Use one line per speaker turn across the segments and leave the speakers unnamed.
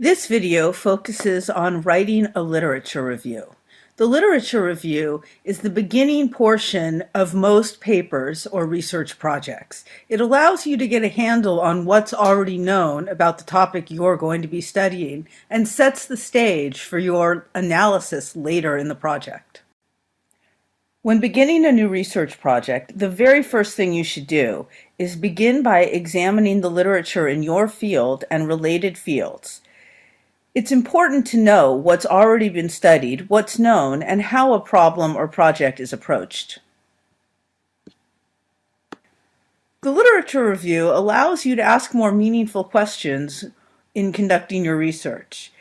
This video focuses on writing a literature review. The literature review is the beginning portion of most papers or research projects. It allows you to get a handle on what's already known about the topic you're going to be studying and sets the stage for your analysis later in the project. When beginning a new research project, the very first thing you should do is begin by examining the literature in your field and related fields. It's important to know what's already been studied, what's known, and how a problem or project is approached. The literature review allows you to ask more meaningful questions in conducting your research.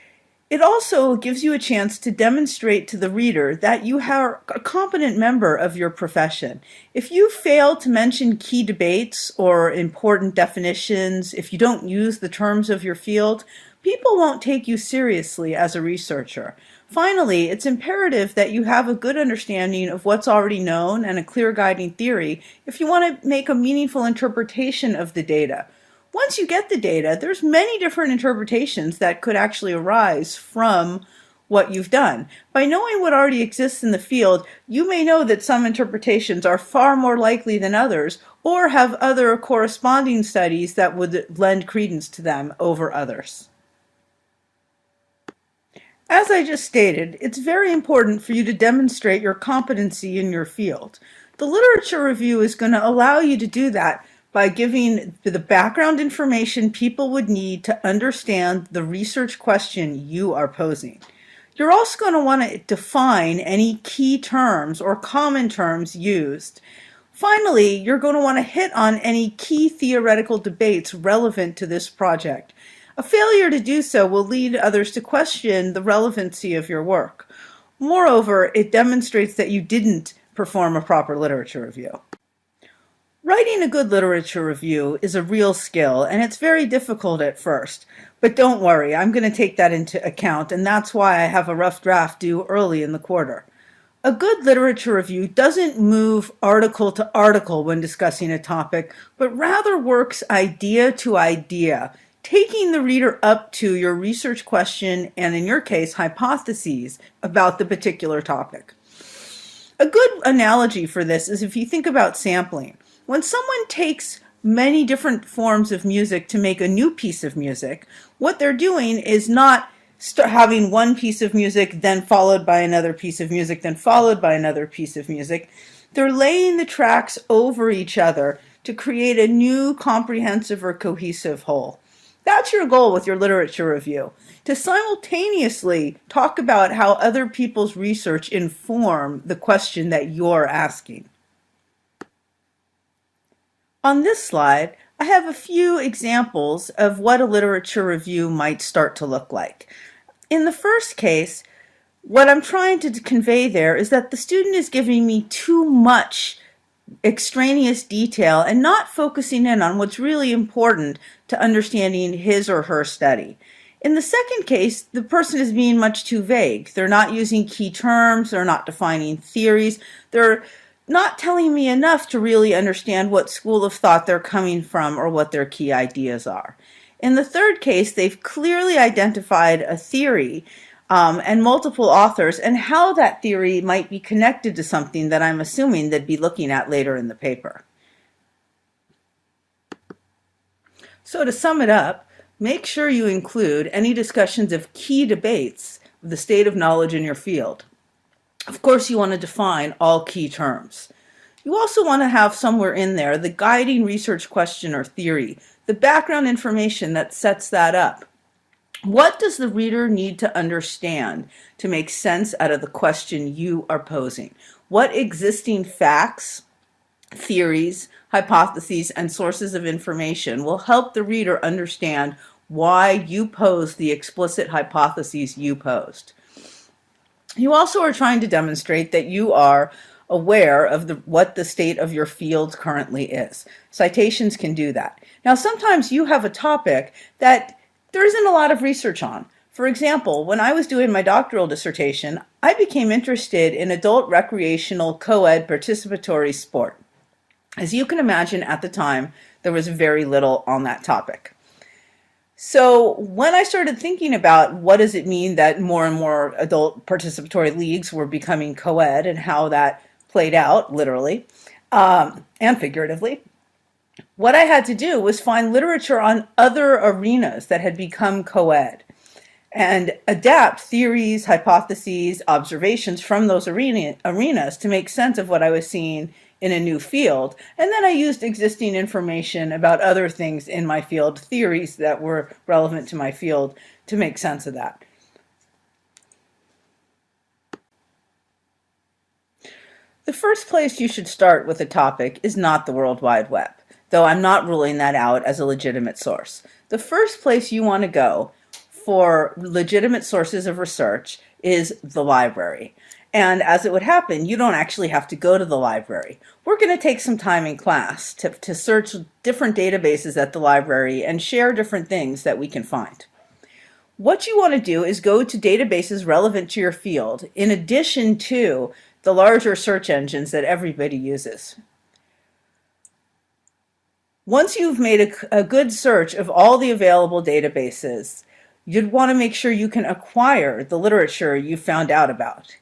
It also gives you a chance to demonstrate to the reader that you are a competent member of your profession. If you fail to mention key debates or important definitions, if you don't use the terms of your field, people won't take you seriously as a researcher. Finally, it's imperative that you have a good understanding of what's already known and a clear guiding theory if you want to make a meaningful interpretation of the data. Once you get the data, there's many different interpretations that could actually arise from what you've done. By knowing what already exists in the field, you may know that some interpretations are far more likely than others, or have other corresponding studies that would lend credence to them over others. As I just stated, it's very important for you to demonstrate your competency in your field. The literature review is going to allow you to do that by giving the background information people would need to understand the research question you are posing. You're also going to want to define any key terms or common terms used. Finally, you're going to want to hit on any key theoretical debates relevant to this project. A failure to do so will lead others to question the relevancy of your work. Moreover, it demonstrates that you didn't perform a proper literature review. Writing a good literature review is a real skill, and it's very difficult at first. But don't worry, I'm going to take that into account, and that's why I have a rough draft due early in the quarter. A good literature review doesn't move article to article when discussing a topic, but rather works idea to idea, taking the reader up to your research question and, in your case, hypotheses about the particular topic. A good analogy for this is if you think about sampling. When someone takes many different forms of music to make a new piece of music, what they're doing is not having one piece of music, then followed by another piece of music, then followed by another piece of music. They're laying the tracks over each other to create a new comprehensive or cohesive whole. That's your goal with your literature review, to simultaneously talk about how other people's research inform the question that you're asking. On this slide, I have a few examples of what a literature review might start to look like. In the first case, what I'm trying to convey there is that the student is giving me too much extraneous detail and not focusing in on what's really important to understanding his or her study. In the second case, the person is being much too vague. They're not using key terms, they're not defining theories, they're not telling me enough to really understand what school of thought they're coming from or what their key ideas are. In the third case, they've clearly identified a theory and multiple authors and how that theory might be connected to something that I'm assuming they'd be looking at later in the paper. So to sum it up, make sure you include any discussions of key debates of the state of knowledge in your field. Of course, you want to define all key terms. You also want to have somewhere in there the guiding research question or theory, the background information that sets that up. What does the reader need to understand to make sense out of the question you are posing? What existing facts, theories, hypotheses, and sources of information will help the reader understand why you posed the explicit hypotheses you posed? You also are trying to demonstrate that you are aware of what the state of your field currently is. Citations can do that. Now, sometimes you have a topic that there isn't a lot of research on. For example, when I was doing my doctoral dissertation, I became interested in adult recreational co-ed participatory sport. As you can imagine, at the time, there was very little on that topic. So when I started thinking about what does it mean that more and more adult participatory leagues were becoming co-ed and how that played out literally and figuratively, what I had to do was find literature on other arenas that had become co-ed and adapt theories, hypotheses, observations from those arenas to make sense of what I was seeing in a new field. And then I used existing information about other things in my field, theories that were relevant to my field, to make sense of that. The first place you should start with a topic is not the World Wide Web, though I'm not ruling that out as a legitimate source. The first place you want to go for legitimate sources of research is the library. And as it would happen, you don't actually have to go to the library. We're going to take some time in class to search different databases at the library and share different things that we can find. What you want to do is go to databases relevant to your field, in addition to the larger search engines that everybody uses. Once you've made a good search of all the available databases, you'd want to make sure you can acquire the literature you found out about.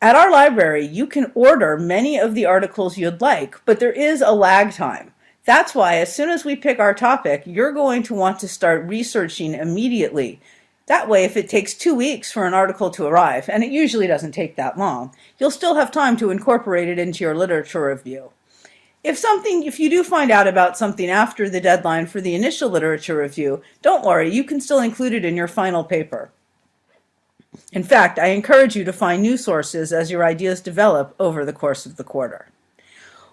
At our library, you can order many of the articles you'd like, but there is a lag time. That's why as soon as we pick our topic, you're going to want to start researching immediately. That way, if it takes 2 weeks for an article to arrive, and it usually doesn't take that long, you'll still have time to incorporate it into your literature review. If you do find out about something after the deadline for the initial literature review, don't worry, you can still include it in your final paper. In fact, I encourage you to find new sources as your ideas develop over the course of the quarter.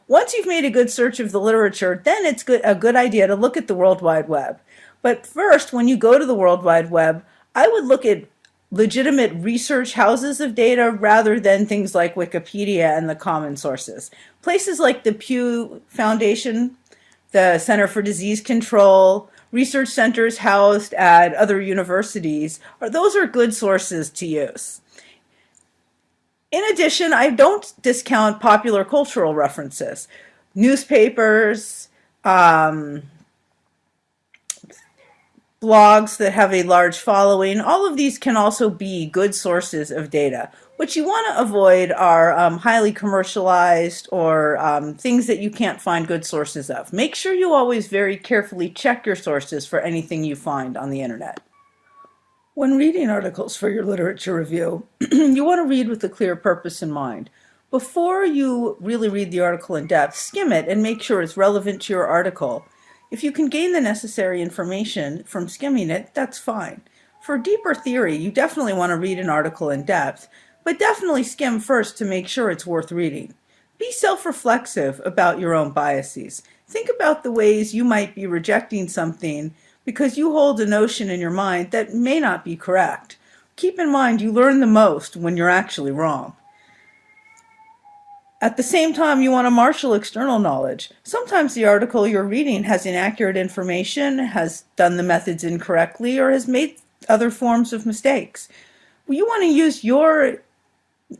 Once you've made a good search of the literature, then it's a good idea to look at the World Wide Web. But first, when you go to the World Wide Web, I would look at legitimate research houses of data rather than things like Wikipedia and the common sources. Places like the Pew Foundation, the Center for Disease Control, research centers housed at other universities, those are good sources to use. In addition, I don't discount popular cultural references. Newspapers, blogs that have a large following, all of these can also be good sources of data. What you want to avoid are highly commercialized or things that you can't find good sources of. Make sure you always very carefully check your sources for anything you find on the internet. When reading articles for your literature review, you want to read with a clear purpose in mind. Before you really read the article in depth, skim it and make sure it's relevant to your article. If you can gain the necessary information from skimming it, that's fine. For deeper theory, you definitely want to read an article in depth, but definitely skim first to make sure it's worth reading. Be self-reflexive about your own biases. Think about the ways you might be rejecting something because you hold a notion in your mind that may not be correct. Keep in mind you learn the most when you're actually wrong. At the same time, you want to marshal external knowledge. Sometimes the article you're reading has inaccurate information, has done the methods incorrectly, or has made other forms of mistakes. Well, you want to use your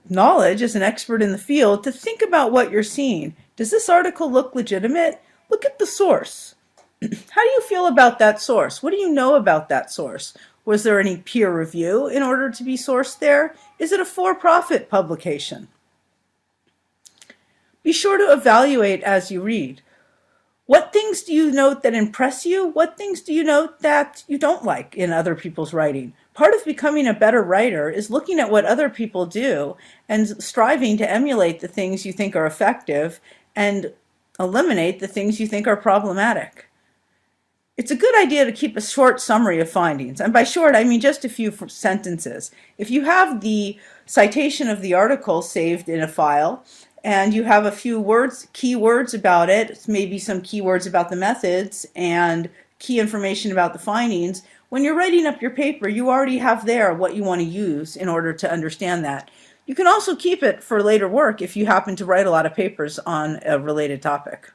knowledge as an expert in the field to think about what you're seeing. Does this article look legitimate? Look at the source. How do you feel about that source? What do you know about that source? Was there any peer review in order to be sourced there? Is it a for-profit publication? Be sure to evaluate as you read. What things do you note that impress you? What things do you note that you don't like in other people's writing? Part of becoming a better writer is looking at what other people do and striving to emulate the things you think are effective and eliminate the things you think are problematic. It's a good idea to keep a short summary of findings, and by short I mean just a few sentences. If you have the citation of the article saved in a file, and you have a few keywords about it, maybe some keywords about the methods and key information about the findings, when you're writing up your paper, you already have there what you want to use in order to understand that. You can also keep it for later work if you happen to write a lot of papers on a related topic.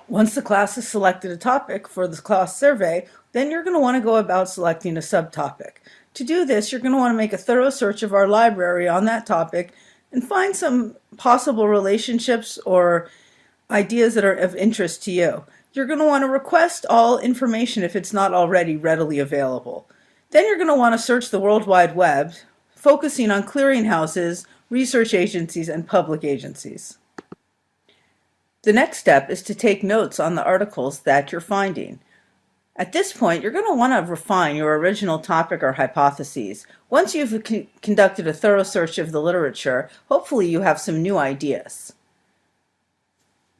Once the class has selected a topic for the class survey, then you're going to want to go about selecting a subtopic. To do this, you're going to want to make a thorough search of our library on that topic and find some possible relationships or ideas that are of interest to you. You're going to want to request all information if it's not already readily available. Then you're going to want to search the World Wide Web, focusing on clearinghouses, research agencies, and public agencies. The next step is to take notes on the articles that you're finding. At this point, you're going to want to refine your original topic or hypotheses. Once you've conducted a thorough search of the literature, hopefully you have some new ideas.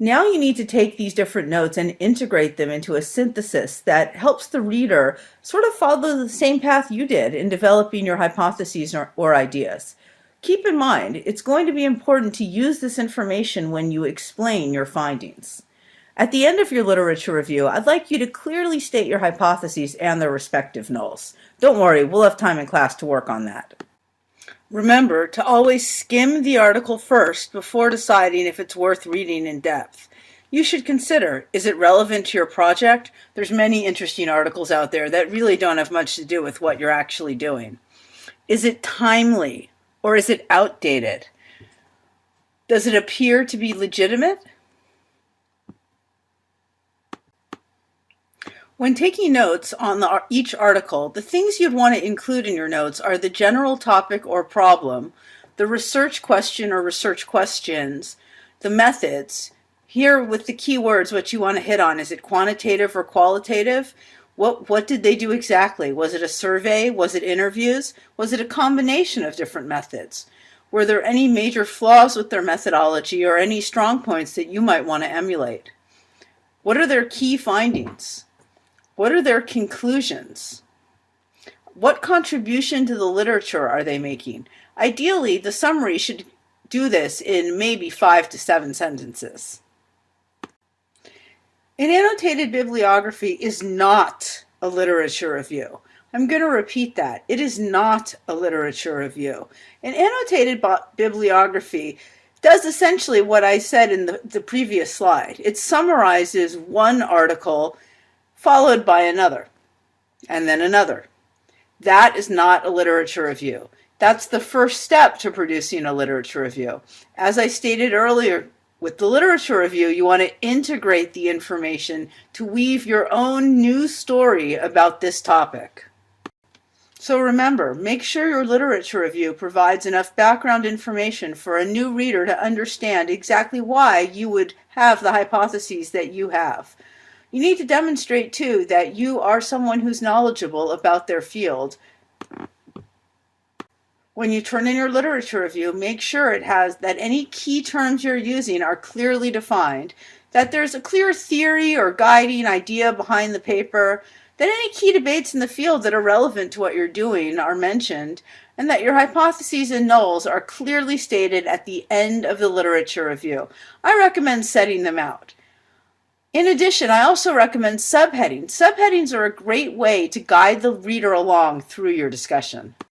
Now you need to take these different notes and integrate them into a synthesis that helps the reader sort of follow the same path you did in developing your hypotheses or ideas. Keep in mind, it's going to be important to use this information when you explain your findings. At the end of your literature review, I'd like you to clearly state your hypotheses and their respective nulls. Don't worry, we'll have time in class to work on that. Remember to always skim the article first before deciding if it's worth reading in depth. You should consider, is it relevant to your project? There's many interesting articles out there that really don't have much to do with what you're actually doing. Is it timely? Or is it outdated? Does it appear to be legitimate? When taking notes on each article, the things you'd want to include in your notes are the general topic or problem, the research question or research questions, the methods. Here with the keywords, what you want to hit on, is it quantitative or qualitative? What did they do exactly? Was it a survey? Was it interviews? Was it a combination of different methods? Were there any major flaws with their methodology or any strong points that you might want to emulate? What are their key findings? What are their conclusions? What contribution to the literature are they making? Ideally, the summary should do this in maybe 5 to 7 sentences. An annotated bibliography is not a literature review. I'm going to repeat that. It is not a literature review. An annotated bibliography does essentially what I said in the previous slide. It summarizes one article followed by another, and then another. That is not a literature review. That's the first step to producing a literature review. As I stated earlier, with the literature review, you want to integrate the information to weave your own new story about this topic. So remember, make sure your literature review provides enough background information for a new reader to understand exactly why you would have the hypotheses that you have. You need to demonstrate, too, that you are someone who's knowledgeable about their field. When you turn in your literature review, make sure it has that any key terms you're using are clearly defined, that there's a clear theory or guiding idea behind the paper, that any key debates in the field that are relevant to what you're doing are mentioned, and that your hypotheses and nulls are clearly stated at the end of the literature review. I recommend setting them out. In addition, I also recommend subheadings. Subheadings are a great way to guide the reader along through your discussion.